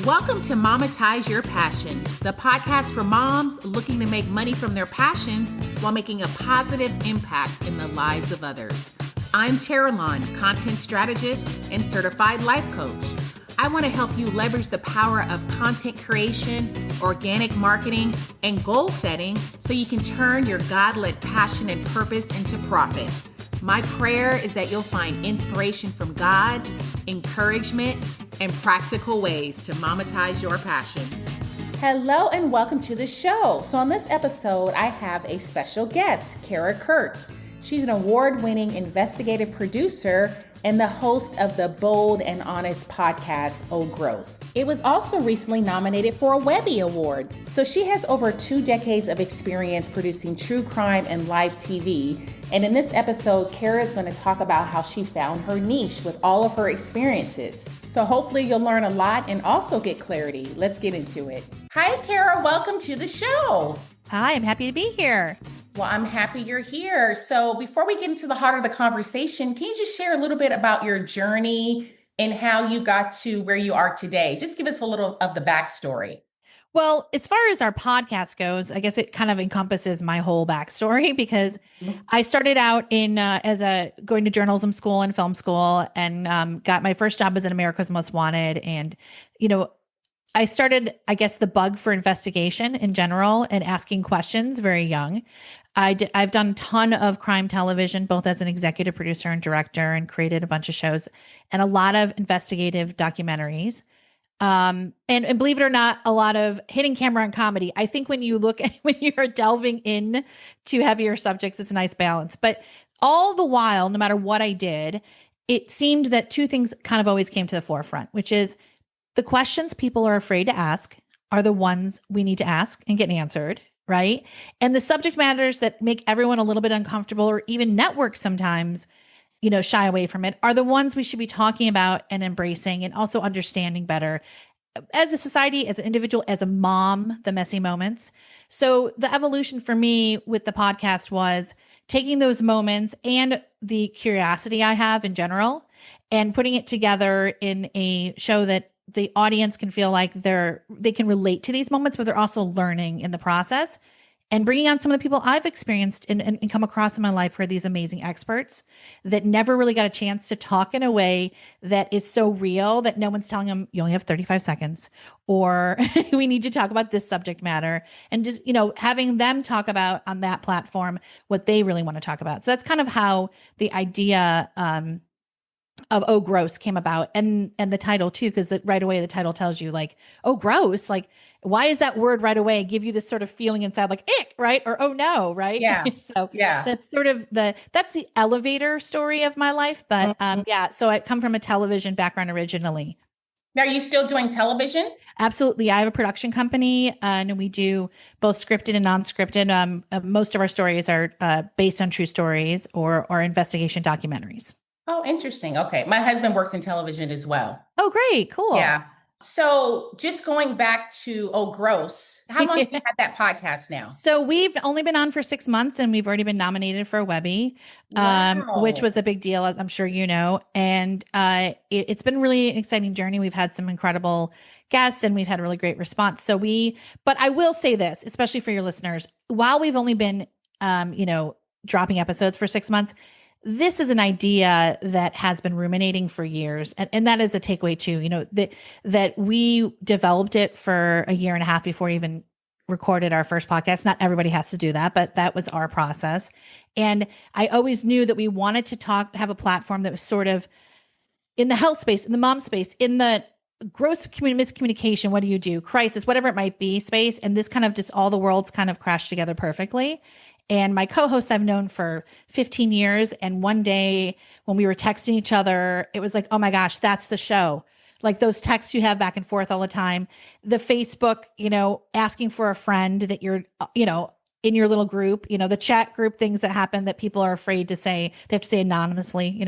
Welcome to Monetize Your Passion, the podcast for moms looking to make money from their passions while making a positive impact in the lives of others. I'm Tara Lon, content strategist and certified life coach. I want to help you leverage the power of content creation, organic marketing, and goal setting so you can turn your God-led passion and purpose into profit. My prayer is that you'll find inspiration from God, encouragement, and practical ways to monetize your passion. Hello and welcome to the show. So on this episode, I have a special guest, Kurcz. She's an award-winning investigative producer and the host of the Bold and Honest podcast, Oh Gross. It was also recently nominated for a Webby Award. So she has over 2 decades of experience producing true crime and live TV. And in this episode, Kara is going to talk about how she found her niche with all of her experiences. So hopefully you'll learn a lot and also get clarity. Let's get into it. Hi, Kara. Welcome to the show. Hi, I'm happy to be here. Well, I'm happy you're here. So before we get into the heart of the conversation, can you just share a little bit about your journey and how you got to where you are today? Just give us a little of the backstory. Well, as far as our podcast goes, I guess it kind of encompasses my whole backstory because I started out in going to journalism school and film school and got my first job as an America's Most Wanted. And, I started, I guess, the bug for investigation in general and asking questions very young. I've done a ton of crime television, both as an executive producer and director, and created a bunch of shows and a lot of investigative documentaries. And believe it or not, a lot of hidden camera and comedy. I think when you are delving in to heavier subjects, it's a nice balance. But all the while, no matter what I did, it seemed that 2 things kind of always came to the forefront, which is the questions people are afraid to ask are the ones we need to ask and get answered, right? And the subject matters that make everyone a little bit uncomfortable or even networks sometimes, shy away from it are the ones we should be talking about and embracing and also understanding better as a society, as an individual, as a mom, the messy moments. So the evolution for me with the podcast was taking those moments and the curiosity I have in general and putting it together in a show that the audience can feel like they can relate to these moments, but they're also learning in the process and bringing on some of the people I've experienced and come across in my life who are these amazing experts that never really got a chance to talk in a way that is so real that no one's telling them you only have 35 seconds or we need to talk about this subject matter and just, having them talk about on that platform what they really want to talk about. So that's kind of how the idea, of Oh Gross came about and the title too, because right away the title tells you like, oh gross, like why is that word right away give you this sort of feeling inside like ick, right? Or oh no, right? Yeah. So yeah, that's sort of that's the elevator story of my life. But so I come from a television background originally. Now, are you still doing television? Absolutely. I have a production company and we do both scripted and non-scripted. Most of our stories are based on true stories or investigation documentaries. Oh, interesting. Okay. My husband works in television as well. Oh, great. Cool. Yeah. So just going back to Oh Gross, how long have you had that podcast now? So we've only been on for 6 months and we've already been nominated for a Webby, Wow. which was a big deal, as I'm sure you know. And it's been really an exciting journey. We've had some incredible guests and we've had a really great response. But I will say this, especially for your listeners, while we've only been, dropping episodes for 6 months, this is an idea that has been ruminating for years. And that is a takeaway too, that we developed it for a year and a half before we even recorded our first podcast. Not everybody has to do that, but that was our process. And I always knew that we wanted to have a platform that was sort of in the health space, in the mom space, in the gross miscommunication, what do you do? Crisis, whatever it might be space. And this kind of just all the worlds kind of crashed together perfectly. And my co-hosts I've known for 15 years. And one day when we were texting each other, it was like, oh my gosh, that's the show. Like those texts you have back and forth all the time, the Facebook, asking for a friend that you're, in your little group, the chat group things that happen that people are afraid to say, they have to say anonymously,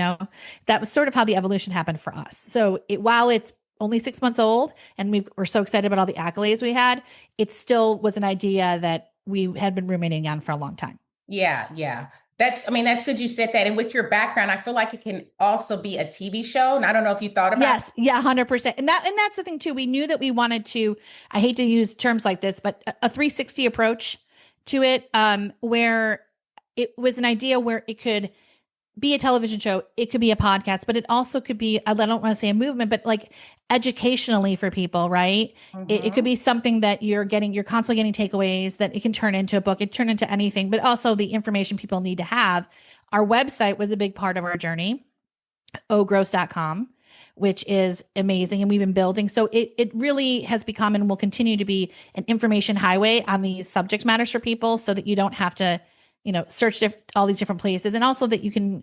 that was sort of how the evolution happened for us. So while it's only 6 months old and we're so excited about all the accolades we had, it still was an idea that we had been ruminating on for a long time. Yeah. Yeah. That's good you said that. And with your background, I feel like it can also be a TV show. And I don't know if you thought about Yes, yeah, 100%. And that's the thing too. We knew that we wanted to, I hate to use terms like this, but a 360 approach to it, where it was an idea where it could be a television show, it could be a podcast, but it also could be, I don't want to say a movement, but like educationally for people, right? It could hmm be something that you're constantly getting takeaways, that it can turn into a book, it turn into anything, but also the information people need to have. Our website was a big part of our journey, ogross.com, which is amazing. And we've been building. So it really has become and will continue to be an information highway on these subject matters for people, so that you don't have to, search all these different places. And also that you can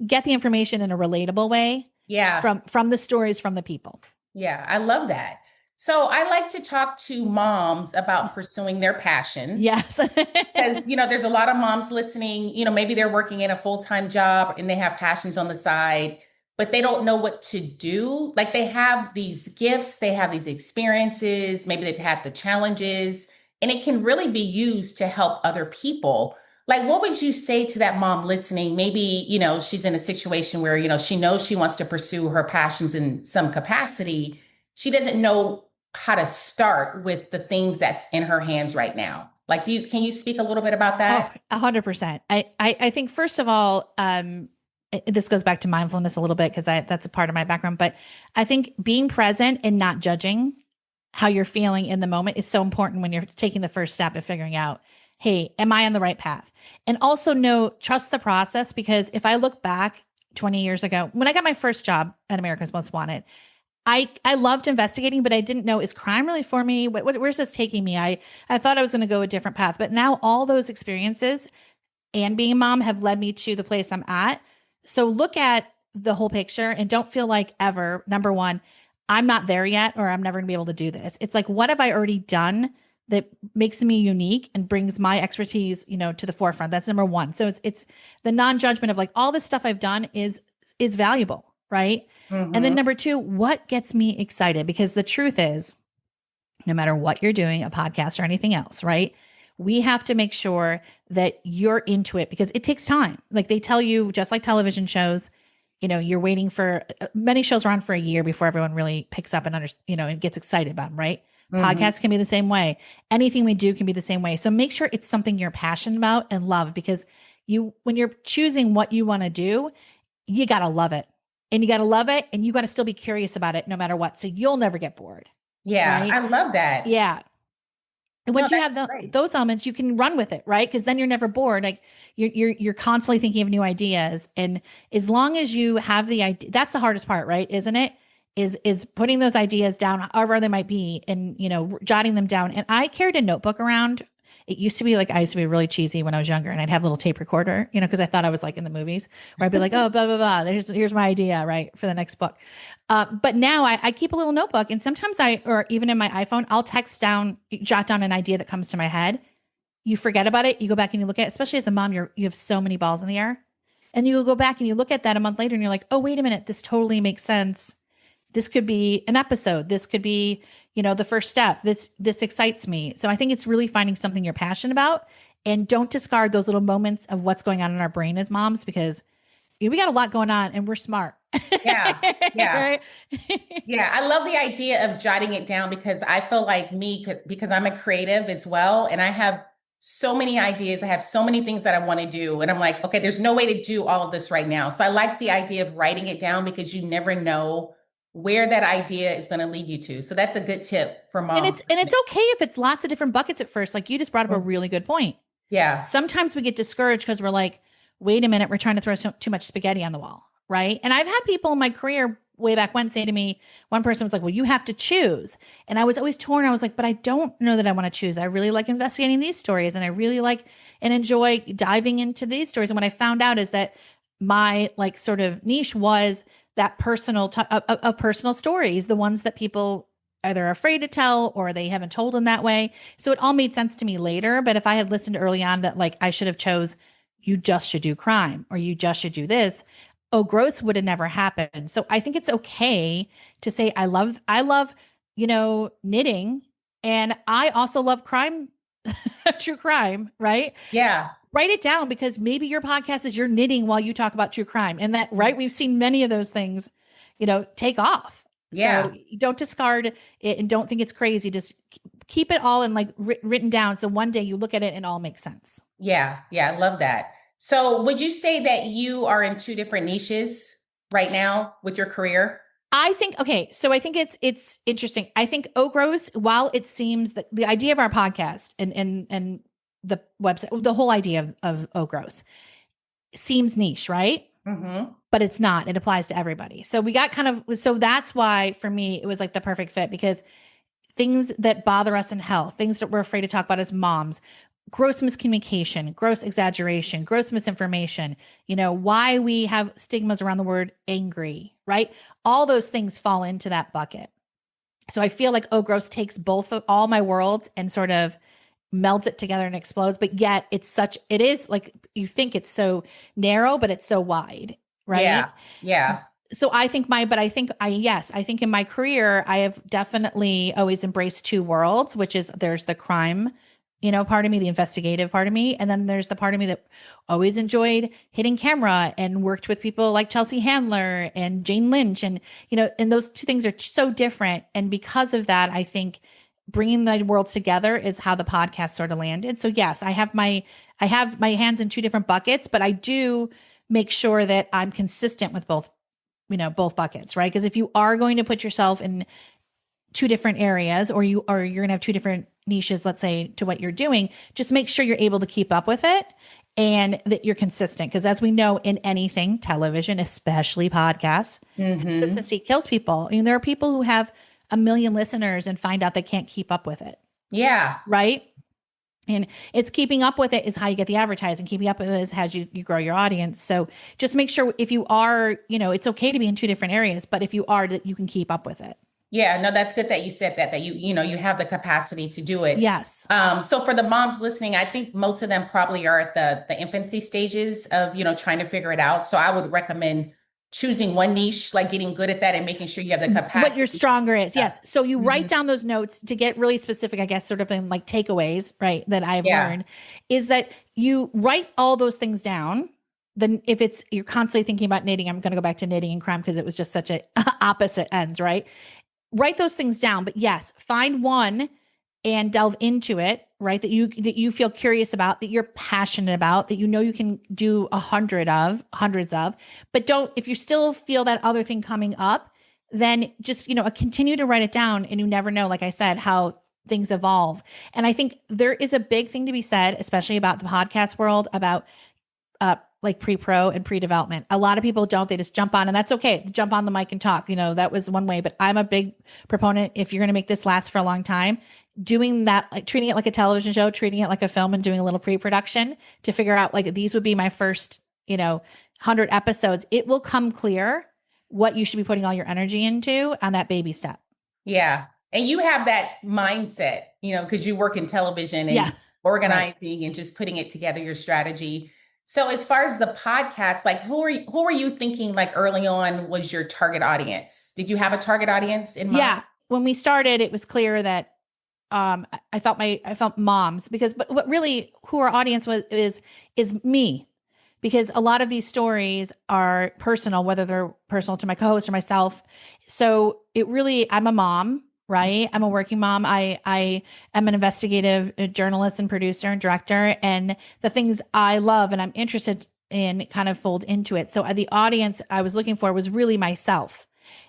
get the information in a relatable way Yeah. from the stories from the people. Yeah. I love that. So I like to talk to moms about pursuing their passions. Yes. Because, there's a lot of moms listening, maybe they're working in a full-time job and they have passions on the side, but they don't know what to do. Like they have these gifts, they have these experiences, maybe they've had the challenges, and it can really be used to help other people. Like, what would you say to that mom listening? Maybe, she's in a situation where, she knows she wants to pursue her passions in some capacity. She doesn't know how to start with the things that's in her hands right now. Like, can you speak a little bit about Oh, that? 100%. I think first of all, this goes back to mindfulness a little bit because that's a part of my background, but I think being present and not judging how you're feeling in the moment is so important when you're taking the first step of figuring out, hey, am I on the right path? And also trust the process, because if I look back 20 years ago, when I got my first job at America's Most Wanted, I loved investigating, but I didn't know, is crime really for me? Where's this taking me? I thought I was going to go a different path, but now all those experiences and being a mom have led me to the place I'm at. So look at the whole picture and don't feel like ever, number one, I'm not there yet, or I'm never going to be able to do this. It's like, what have I already done that makes me unique and brings my expertise, to the forefront? That's number one. So it's the non-judgment of like, all this stuff I've done is valuable, right? And then hmm number two, what gets me excited? Because the truth is, no matter what you're doing, a podcast or anything else, right? We have to make sure that you're into it, because it takes time. Like they tell you, just like television shows, you're waiting for many shows are on for a year before everyone really picks up and and gets excited about them, right? hmm Podcasts can be the same way. Anything we do can be the same way. So make sure it's something you're passionate about and love, because when you're choosing what you want to do, you got to love it. And you got to love it, and you got to still be curious about it no matter what. So you'll never get bored, Yeah, right? I love that. Yeah. And No, once you that's have great. those elements, you can run with it, right? Because then you're never bored. Like you're constantly thinking of new ideas, and as long as you have the idea, that's the hardest part, right? Isn't it? Is putting those ideas down, however they might be, and jotting them down. And I carried a notebook around. It used to be like, I used to be really cheesy when I was younger, and I'd have a little tape recorder, because I thought I was like in the movies, where I'd be like, oh, blah blah blah. Here's my idea, right, for the next book. But now I keep a little notebook, and sometimes or even in my iPhone, I'll jot down an idea that comes to my head. You forget about it, you go back and you look at it, especially as a mom, you have so many balls in the air. And you go back and you look at that a month later and you're like, oh, wait a minute, this totally makes sense. This could be an episode. This could be, the first step. This excites me. So I think it's really finding something you're passionate about, and don't discard those little moments of what's going on in our brain as moms, because we got a lot going on and we're smart. Yeah, yeah. Right? Yeah, I love the idea of jotting it down, because I feel like because I'm a creative as well, and I have so many ideas. I have so many things that I want to do. And I'm like, okay, there's no way to do all of this right now. So I like the idea of writing it down, because you never know where that idea is going to lead you to. So that's a good tip for And moms it's okay if it's lots of different buckets at first. Like you just brought up a listening. really good point. Yeah. Sometimes we get discouraged because we're like, wait a minute, we're trying to throw too much spaghetti on the wall. Right. And I've had people in my career way back when say to me, one person was like, well, you have to choose. And I was always torn. I was like, but I don't know that I want to choose. I really like investigating these stories, and I really like and enjoy diving into these stories. And what I found out is that my like sort of niche was that personal stories, the ones that people either are afraid to tell or they haven't told in that way. So it all made sense to me later. But if I had listened early on that like I should have chose, you just should do crime or you just should do this, oh, gross would have never happened. So I think it's okay to say, I love, knitting, and I also love crime, true crime, right? Yeah. write it down, because maybe your podcast is you're knitting while you talk about true crime. And that, right, we've seen many of those things, take off. Yeah. So don't discard it and don't think it's crazy. Just keep it all in like written down. So one day you look at it and it all makes sense. Yeah. Yeah. I love that. So would you say that you are in two different niches right now with your career? I think, okay, so I think it's interesting. I think Ogros, while it seems that the idea of our podcast and the website, the whole idea of Ogros seems niche, right? Mm-hmm. But it's not. It applies to everybody. So we got so that's why for me it was like the perfect fit, because things that bother us in health, things that we're afraid to talk about as moms, gross miscommunication, gross exaggeration, gross misinformation, why we have stigmas around the word angry, right? All those things fall into that bucket. So I feel like Oh Gross takes both of all my worlds and sort of melds it together and explodes. But yet it is like, you think it's so narrow, but it's so wide, right? Yeah. Yeah. So I think I think in my career, I have definitely always embraced two worlds, which is there's the crime, part of me, the investigative part of me. And then there's the part of me that always enjoyed hitting camera and worked with people like Chelsea Handler and Jane Lynch. And, and those two things are so different. And because of that, I think bringing the worlds together is how the podcast sort of landed. So yes, I have my hands in two different buckets, but I do make sure that I'm consistent with both buckets, right? Because if you are going to put yourself in two different areas, or you're going to have two different niches, let's say, to what you're doing, just make sure you're able to keep up with it and that you're consistent. Because as we know, in anything, television, especially podcasts, consistency kills people. I mean, there are people who have 1 million listeners and find out they can't keep up with it. Yeah. Right. And it's keeping up with it is how you get the advertising. Keeping up with it is how you grow your audience. So just make sure if you are, it's okay to be in two different areas, but if you are, that you can keep up with it. Yeah, no, that's good that you said that you have the capacity to do it. Yes. So for the moms listening, I think most of them probably are at the infancy stages of, trying to figure it out. So I would recommend choosing one niche, like getting good at that and making sure you have the capacity. What your stronger is. Yes. So you write down those notes to get really specific, I guess, sort of in like takeaways, right? That I've learned is that you write all those things down. Then if you're constantly thinking about knitting, I'm going to go back to knitting and crime because it was just such a opposite ends, right? Write those things down, but yes, find one and delve into it, right? That you feel curious about, that you're passionate about, that you can do hundreds of, but if you still feel that other thing coming up, then just, continue to write it down, and you never know, like I said, how things evolve. And I think there is a big thing to be said, especially about the podcast world, about like pre-pro and pre-development. A lot of people don't, they just jump on, and that's okay. Jump on the mic and talk, that was one way, but I'm a big proponent. If you're going to make this last for a long time, doing that, like treating it like a television show, treating it like a film, and doing a little pre-production to figure out, like, these would be my first, 100 episodes. It will come clear what you should be putting all your energy into on that baby step. Yeah. And you have that mindset, because you work in television and organizing and just putting it together, your strategy. So as far as the podcast, like who are you thinking like early on was your target audience? Did you have a target audience in mind? Yeah. When we started, it was clear that I felt moms, but what really who our audience is me, because a lot of these stories are personal, whether they're personal to my co-host or myself. So I'm a mom, right? I'm a working mom. I am an investigative journalist and producer and director, and the things I love and I'm interested in kind of fold into it. So the audience I was looking for was really myself.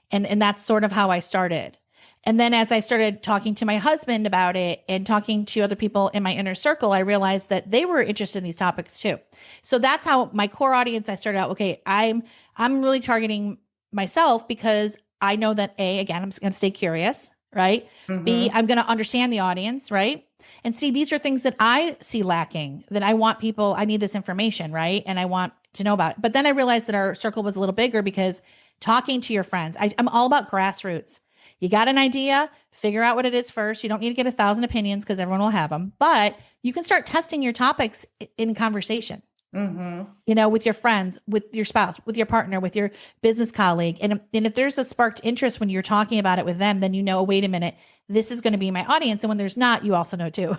And that's sort of how I started. And then as I started talking to my husband about it and talking to other people in my inner circle, I realized that they were interested in these topics too. So that's how my core audience, I started out, okay, I'm really targeting myself because I know that again, I'm going to stay curious, right? Mm-hmm. B, I'm going to understand the audience, right? And C, these are things that I see lacking, that I want people, I need this information, right? And I want to know about it. But then I realized that our circle was a little bigger because talking to your friends, I'm all about grassroots. You got an idea, figure out what it is first. You don't need to get 1,000 opinions because everyone will have them, but you can start testing your topics in conversation, with your friends, with your spouse, with your partner, with your business colleague. And if there's a sparked interest when you're talking about it with them, then wait a minute, this is going to be my audience. And when there's not, you also know too.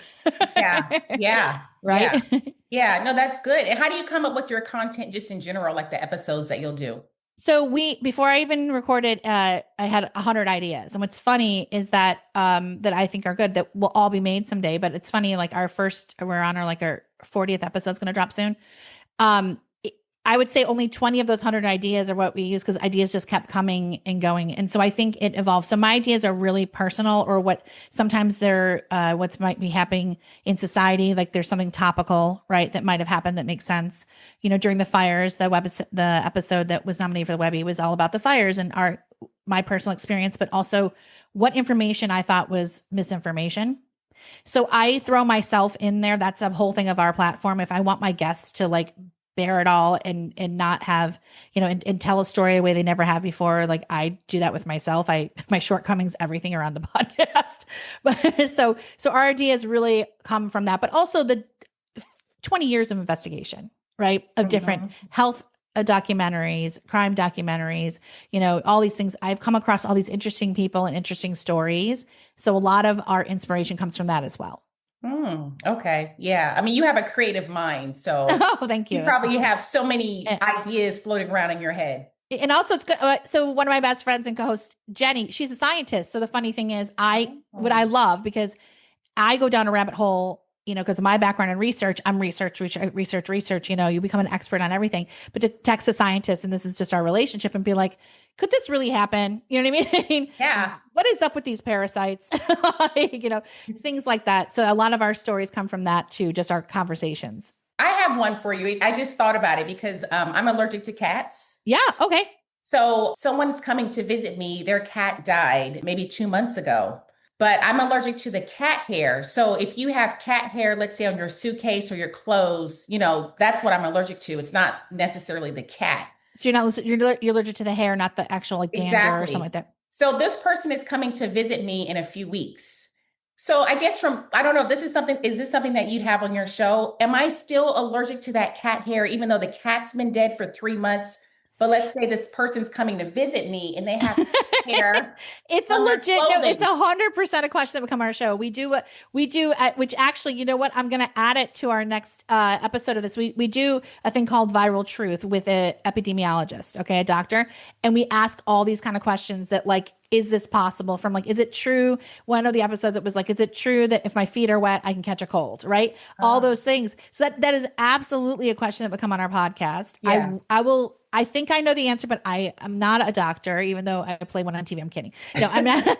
Yeah. Yeah. Yeah. Right. Yeah. No, that's good. And how do you come up with your content just in general, like the episodes that you'll do? So before I even recorded, I had 100 ideas. And what's funny is that, that I think are good that will all be made someday. But it's funny, like we're on our 40th episode is going to drop soon. Um, I would say only 20 of those 100 ideas are what we use because ideas just kept coming and going. And so I think it evolves. So my ideas are really personal or what sometimes they're what's might be happening in society. Like there's something topical, right, that might have happened that makes sense. During the fires, the episode that was nominated for the Webby was all about the fires and my personal experience, but also what information I thought was misinformation. So I throw myself in there. That's a whole thing of our platform. If I want my guests to bear it all and not have, and tell a story a way they never have before. Like I do that with myself. My shortcomings, everything around the podcast. But so our ideas really come from that, but also the 20 years of investigation, right? Of different health documentaries, crime documentaries, all these things. I've come across all these interesting people and interesting stories. So a lot of our inspiration comes from that as well. Okay. Yeah. I mean, you have a creative mind, so oh, thank you. You probably have so many ideas floating around in your head. And also it's good. So one of my best friends and co-host, Jenny, she's a scientist. So the funny thing is what I love, because I go down a rabbit hole, because of my background in research, I'm research, you become an expert on everything, but to text a scientist, and this is just our relationship, and be like, could this really happen? You know what I mean? Yeah. What is up with these parasites? Things like that. So a lot of our stories come from that too, just our conversations. I have one for you. I just thought about it because I'm allergic to cats. Yeah. Okay. So someone's coming to visit me. Their cat died maybe 2 months ago. But I'm allergic to the cat hair. So if you have cat hair, let's say on your suitcase or your clothes, that's what I'm allergic to. It's not necessarily the cat. So you're allergic to the hair, not the actual dander or something like that. So this person is coming to visit me in a few weeks. So I guess I don't know if is this something that you'd have on your show? Am I still allergic to that cat hair, even though the cat's been dead for 3 months? But let's say this person's coming to visit me and they have hair. It's a legit, no, it's 100% a question that would come on our show. We do, which actually, you know what? I'm going to add it to our next episode of this. We do a thing called Viral Truth with an epidemiologist, okay, a doctor. And we ask all these kind of questions that is this possible from is it true? One of the episodes, it was is it true that if my feet are wet, I can catch a cold, right? All those things. So that is absolutely a question that would come on our podcast. Yeah. I think I know the answer, but I am not a doctor, even though I play one on TV. I'm kidding. No, I'm not.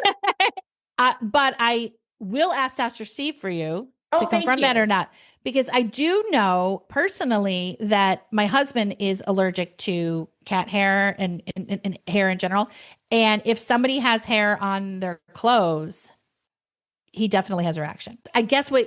But I will ask Dr. Steve for you to confirm that or not, because I do know personally that my husband is allergic to cat hair and hair in general. And if somebody has hair on their clothes, he definitely has a reaction. I guess we'll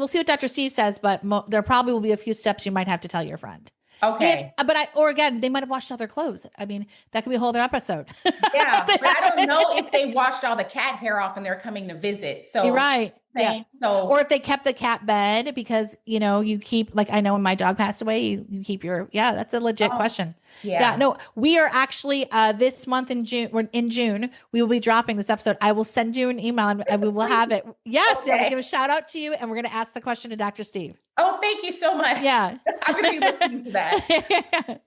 see what Dr. Steve says, but there probably will be a few steps you might have to tell your friend. Okay. Or again, they might have washed all their clothes. I mean, that could be a whole other episode. Yeah. But I don't know if they washed all the cat hair off and they're coming to visit. So you're right. Yeah. So, or if they kept the cat bed because, you keep, I know when my dog passed away, you keep that's a legit question. Yeah. No, we are actually, this month in June, we will be dropping this episode. I will send you an email and we will have it. Yes. Okay. We'll give a shout out to you and we're going to ask the question to Dr. Steve. Oh, thank you so much. Yeah. I'm going to be listening to that.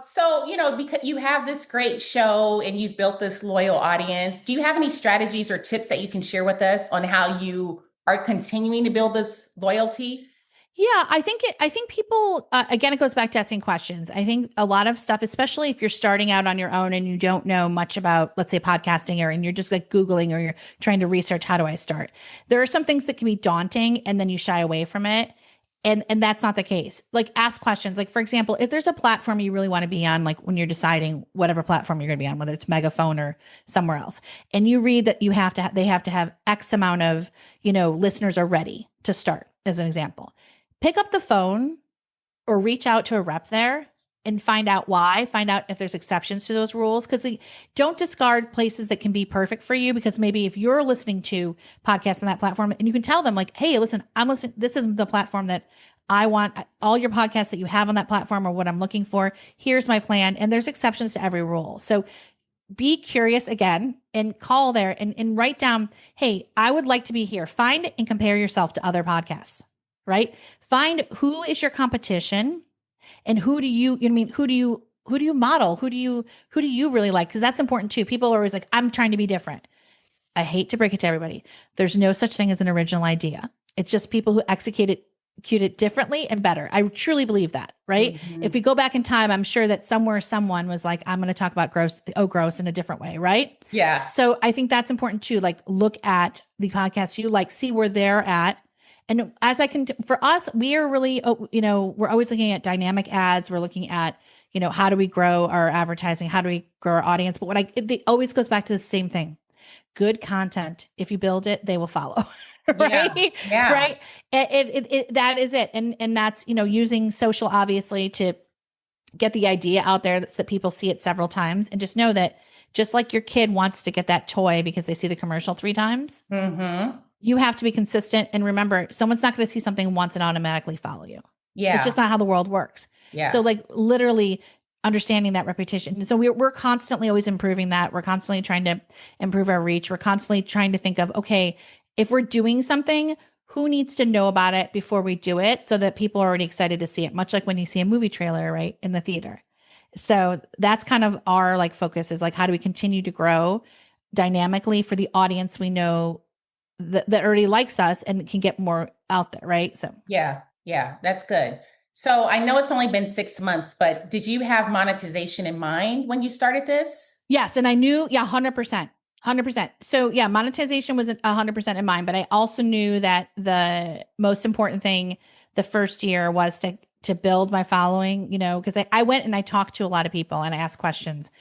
So, because you have this great show and you've built this loyal audience, do you have any strategies or tips that you can share with us on how you are continuing to build this loyalty? Yeah, I think people, again, it goes back to asking questions. I think a lot of stuff, especially if you're starting out on your own and you don't know much about, let's say, podcasting, and you're just Googling or you're trying to research, how do I start? There are some things that can be daunting and then you shy away from it. And that's not the case. Ask questions. For example, if there's a platform you really want to be on, when you're deciding whatever platform you're going to be on, whether it's Megaphone or somewhere else, and you read that they have to have X amount of, listeners are ready to start, as an example, pick up the phone or reach out to a rep there and find out why, find out if there's exceptions to those rules. Because don't discard places that can be perfect for you, because maybe if you're listening to podcasts on that platform and you can tell them hey, listen, I'm listening, this is the platform that I want all your podcasts that you have on that platform or what I'm looking for. Here's my plan. And there's exceptions to every rule. So be curious again and call there and write down, hey, I would like to be here. Find and compare yourself to other podcasts, right? Find who is your competition and who do you model? Who do you really like? Because that's important too. People are always like, I'm trying to be different. I hate to break it to everybody. There's no such thing as an original idea. It's just people who execute it differently and better. I truly believe that, right? Mm-hmm. If we go back in time, I'm sure that somewhere someone was like, I'm going to talk about gross in a different way, right? Yeah. So I think that's important too. Like look at the podcasts you like, see where they're at. And as I can, for us, we are really, we're always looking at dynamic ads. We're looking at, how do we grow our advertising? How do we grow our audience? But it always goes back to the same thing. Good content. If you build it, they will follow. Right. Yeah. Right. That is it. And that's, using social obviously to get the idea out there so that people see it several times, and just know that just like your kid wants to get that toy because they see the commercial 3 times, you have to be consistent. And remember, someone's not going to see something once and automatically follow you. Yeah. It's just not how the world works. Yeah. So like literally understanding that repetition. So we're constantly always improving that. We're constantly trying to improve our reach. We're constantly trying to think of, okay, if we're doing something, who needs to know about it before we do it so that people are already excited to see it? Much like when you see a movie trailer, right, in the theater. So that's kind of our like focus is like, how do we continue to grow dynamically for the audience we know that already likes us and can get more out there, right? So yeah, that's good. So I know it's only been 6 months, but did you have monetization in mind when you started this? Yes. And I knew, 100%. 100%. So yeah, monetization was 100% in mind, but I also knew that the most important thing the first year was to build my following, because I went and I talked to a lot of people and I asked questions.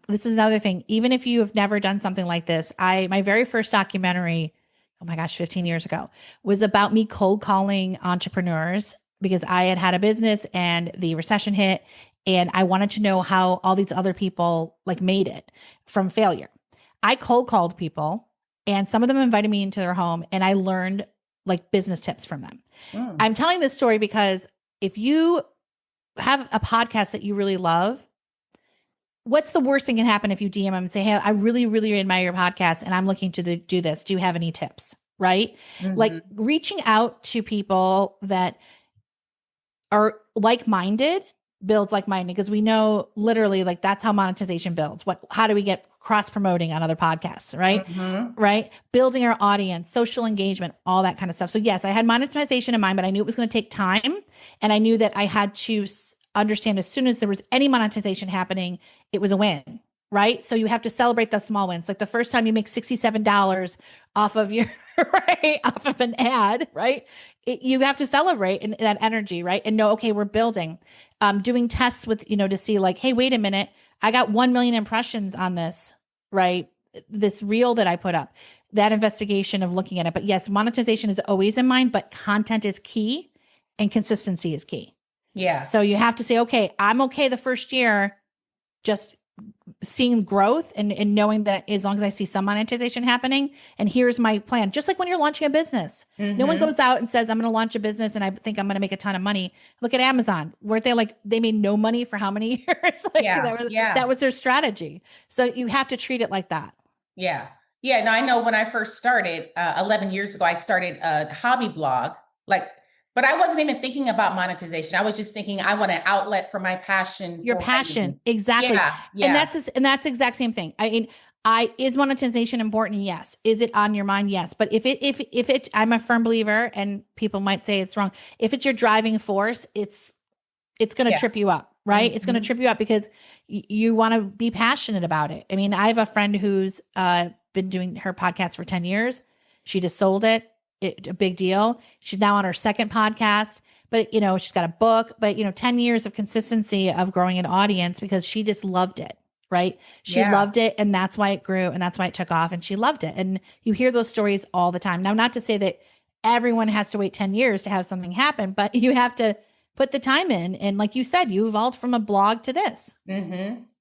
This is another thing. Even if you have never done something like this, my very first documentary, oh my gosh, 15 years ago, was about me cold calling entrepreneurs because I had a business and the recession hit and I wanted to know how all these other people like made it from failure. I cold called people and some of them invited me into their home and I learned like business tips from them. I'm telling this story because if you have a podcast that you really love, what's the worst thing can happen if you DM them and say, hey, I really, really admire your podcast and I'm looking to do this. Do you have any tips? Right? Like reaching out to people that are like-minded builds like-minded, because we know literally like that's how monetization builds. How do we get cross-promoting on other podcasts, right? Right? Building our audience, social engagement, all that kind of stuff. So yes, I had monetization in mind, but I knew it was going to take time. And I knew that I had to understand as soon as there was any monetization happening, it was a win, right? So you have to celebrate the small wins. Like the first time you make $67 off of your, right, off of an ad, right? You have to celebrate in that energy, right? And know, okay, we're building, doing tests with, to see like, hey, wait a minute, I got 1 million impressions on this, right? This reel that I put up, that investigation of looking at it. But yes, monetization is always in mind, but content is key and consistency is key. Yeah. So you have to say, okay, I'm okay the first year, just seeing growth and knowing that as long as I see some monetization happening, and here's my plan. Just like when you're launching a business, no one goes out and says, I'm going to launch a business and I think I'm going to make a ton of money. Look at Amazon. Weren't they like, they made no money for how many years? That was their strategy. So you have to treat it like that. Yeah. Yeah. No, I know when I first started 11 years ago, I started a hobby blog, but I wasn't even thinking about monetization. I was just thinking I want an outlet for my passion. Your passion. Writing. Exactly. Yeah. And that's the exact same thing. I mean, is monetization important? Yes. Is it on your mind? Yes. But if it, I'm a firm believer, and people might say it's wrong. If it's your driving force, it's going to trip you up, right? It's going to trip you up because you want to be passionate about it. I mean, I have a friend who's been doing her podcast for 10 years. She just sold it. A big deal. She's now on her second podcast, but she's got a book, but 10 years of consistency of growing an audience because she just loved it, right? She loved it. And that's why it grew and that's why it took off and she loved it. And you hear those stories all the time. Now, not to say that everyone has to wait 10 years to have something happen, but you have to put the time in. And like you said, you evolved from a blog to this.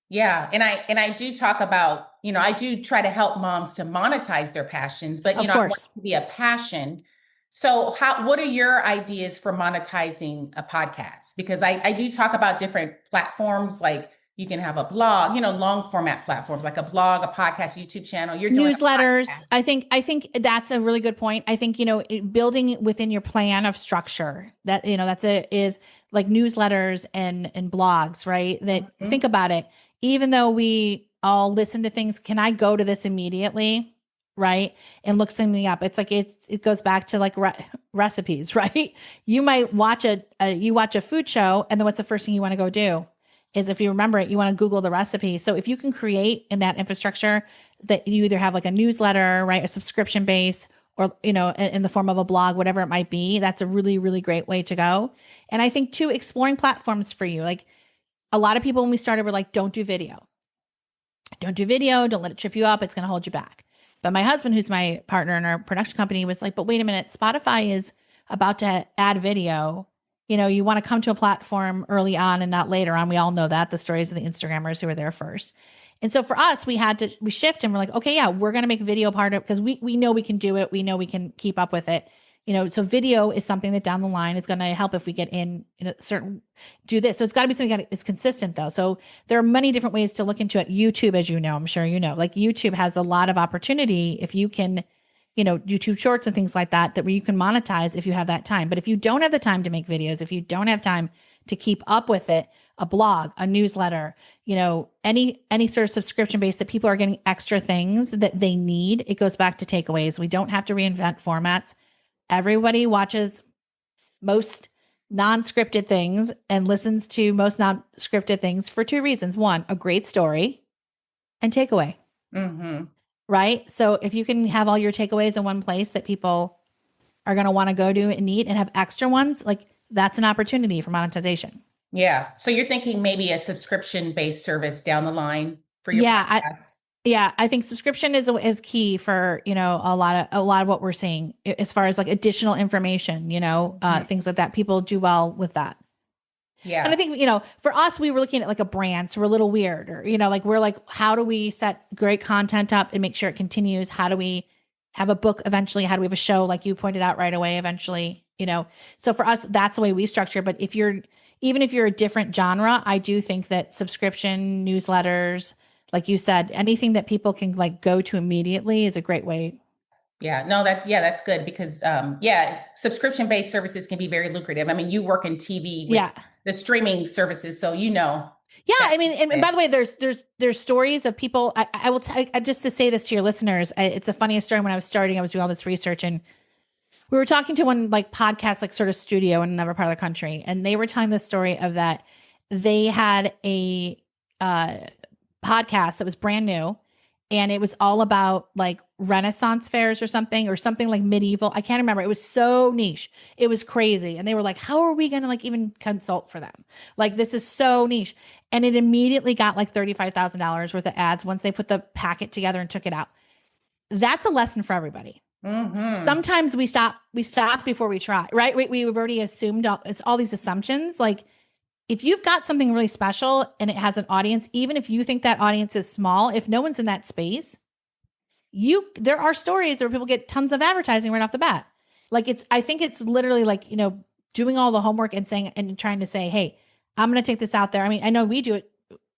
Yeah. And I do talk about, I do try to help moms to monetize their passions, but, I want it to be a passion. So what are your ideas for monetizing a podcast? Because I do talk about different platforms like You can have a blog, long format platforms like a blog, a podcast, YouTube channel. You're doing a Newsletters. podcast. I think that's a really good point. I think, building within your plan of structure that, is like newsletters and blogs, right? That think about it. Even though we all listen to things, can I go to this immediately? Right. And look something up. It's like, it goes back to like recipes, right? You might watch you watch a food show, and then what's the first thing you want to go do? Is, if you remember it, you want to Google the recipe. So if you can create in that infrastructure that you either have like a newsletter, right, a subscription base, or, in the form of a blog, whatever it might be, that's a really, really great way to go. And I think too, exploring platforms for you. Like, a lot of people when we started were like, don't do video. Don't do video. Don't let it trip you up. It's going to hold you back. But my husband, who's my partner in our production company, was like, but wait a minute, Spotify is about to add video. You want to come to a platform early on and not later on. We all know that, the stories of the Instagrammers who were there first. And so for us, we shift, and we're like, okay, yeah, we're going to make video part of, because we know we can do it. We know we can keep up with it. So video is something that down the line is going to help if we get in a certain, do this. So it's got to be something that is consistent though. So there are many different ways to look into it. YouTube, as I'm sure like YouTube has a lot of opportunity if you can, YouTube shorts and things like that where you can monetize if you have that time. But if you don't have the time to make videos, if you don't have time to keep up with it, a blog, a newsletter, any sort of subscription base that people are getting extra things that they need, it goes back to takeaways. We don't have to reinvent formats. Everybody watches most non-scripted things and listens to most non-scripted things for two reasons. One, a great story, and takeaway. Right? So if you can have all your takeaways in one place that people are going to want to go to and need, and have extra ones, like, that's an opportunity for monetization. Yeah. So you're thinking maybe a subscription-based service down the line for your podcast? I think subscription is key for, a lot of what we're seeing as far as like additional information, things like that. People do well with that. Yeah. And I think, for us, we were looking at like a brand. So we're a little weird, or, we're like, how do we set great content up and make sure it continues? How do we have a book eventually? How do we have a show, like you pointed out, right away eventually? So for us, that's the way we structure. But even if you're a different genre, I do think that subscription, newsletters, like you said, anything that people can like go to immediately is a great way. Yeah, no, that's good because, subscription-based services can be very lucrative. I mean, you work in TV with the streaming services, so Yeah, I mean, and by the way, there's stories of people. I will just to say this to your listeners. It's the funniest story. When I was starting, I was doing all this research, and we were talking to one like podcast, like sort of studio in another part of the country, and they were telling the story of that they had a podcast that was brand new, and it was all about like Renaissance fairs or something like medieval. I can't remember. It was so niche. It was crazy. And they were like, how are we going to like even consult for them? Like, this is so niche. And it immediately got like $35,000 worth of ads once they put the packet together and took it out. That's a lesson for everybody. Sometimes we stop before we try, right? We've already assumed it's all these assumptions. Like, if you've got something really special and it has an audience, even if you think that audience is small, if no one's in that space, there are stories where people get tons of advertising right off the bat. Like, I think it's literally like, doing all the homework and trying to say, hey, I'm going to take this out there. I mean, I know we do it.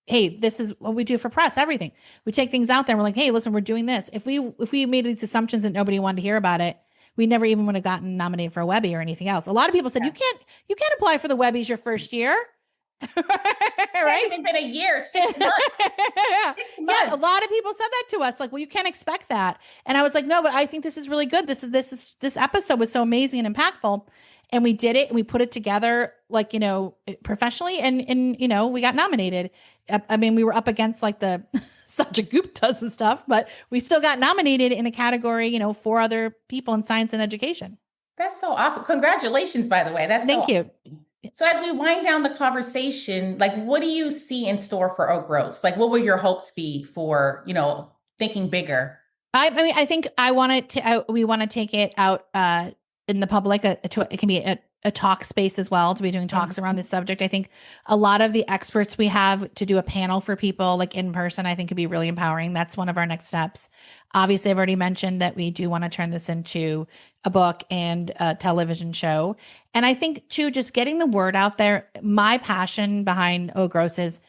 Hey, this is what we do for press, everything. We take things out there and we're like, hey, listen, we're doing this. If we made these assumptions that nobody wanted to hear about it, we never even would have gotten nominated for a Webby or anything else. A lot of people said, you can't apply for the Webbies your first year. Right? It's even been a year, 6 months. Yeah, a lot of people said that to us. Like, well, you can't expect that. And I was like, no, but I think this is really good. This episode was so amazing and impactful. And we did it, and we put it together like, professionally, and we got nominated. I mean, we were up against like the Sajid Guptas and stuff, but we still got nominated in a category, 4 other people in science and education. That's so awesome. Congratulations, by the way. Thank you. So as we wind down the conversation, like, what do you see in store for Oak Gross? Like, what would your hopes be for, thinking bigger? I mean, I think we want to take it out in the public. It can be a talk space as well, to be doing talks around this subject. I think a lot of the experts we have to do a panel for people like in person, I think could be really empowering. That's one of our next steps. Obviously, I've already mentioned that we do want to turn this into a book and a television show. And I think too, just getting the word out there. My passion behind Oak Gross is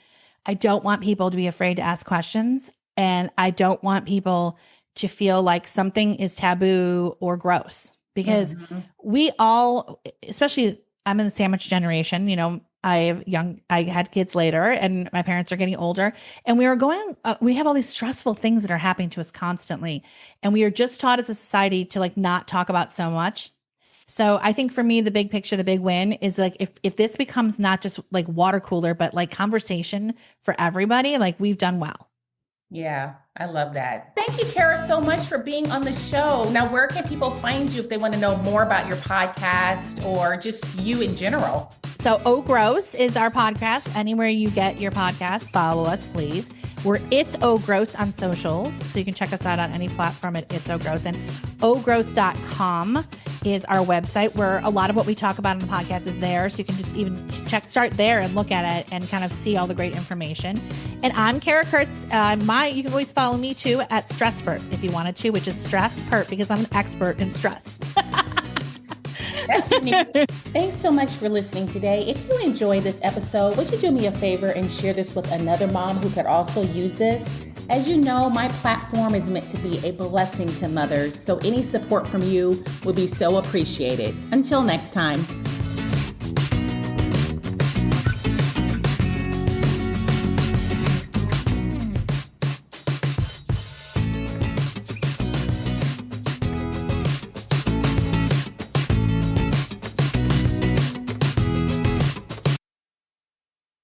I don't want people to be afraid to ask questions. And I don't want people to feel like something is taboo or gross because we all, especially I'm in the sandwich generation, I had kids later and my parents are getting older and we have all these stressful things that are happening to us constantly. And we are just taught as a society to like not talk about so much. So I think for me, the big picture, the big win is like, if this becomes not just like water cooler, but like conversation for everybody, like we've done well. Yeah, I love that. Thank you, Kara, so much for being on the show. Now, where can people find you if they want to know more about your podcast or just you in general? So Oh Gross is our podcast. Anywhere you get your podcast, follow us, please. We're It's Oh Gross on socials. So you can check us out on any platform at It's Oh Gross. And ohgross.com is our website where a lot of what we talk about on the podcast is there. So you can just even start there and look at it and kind of see all the great information. And I'm Kara Kurcz. You can always follow me too at Stresspert if you wanted to, which is Stresspert because I'm an expert in stress. That's unique. Thanks so much for listening today. If you enjoyed this episode, would you do me a favor and share this with another mom who could also use this? As you know, my platform is meant to be a blessing to mothers, so any support from you would be so appreciated. Until next time.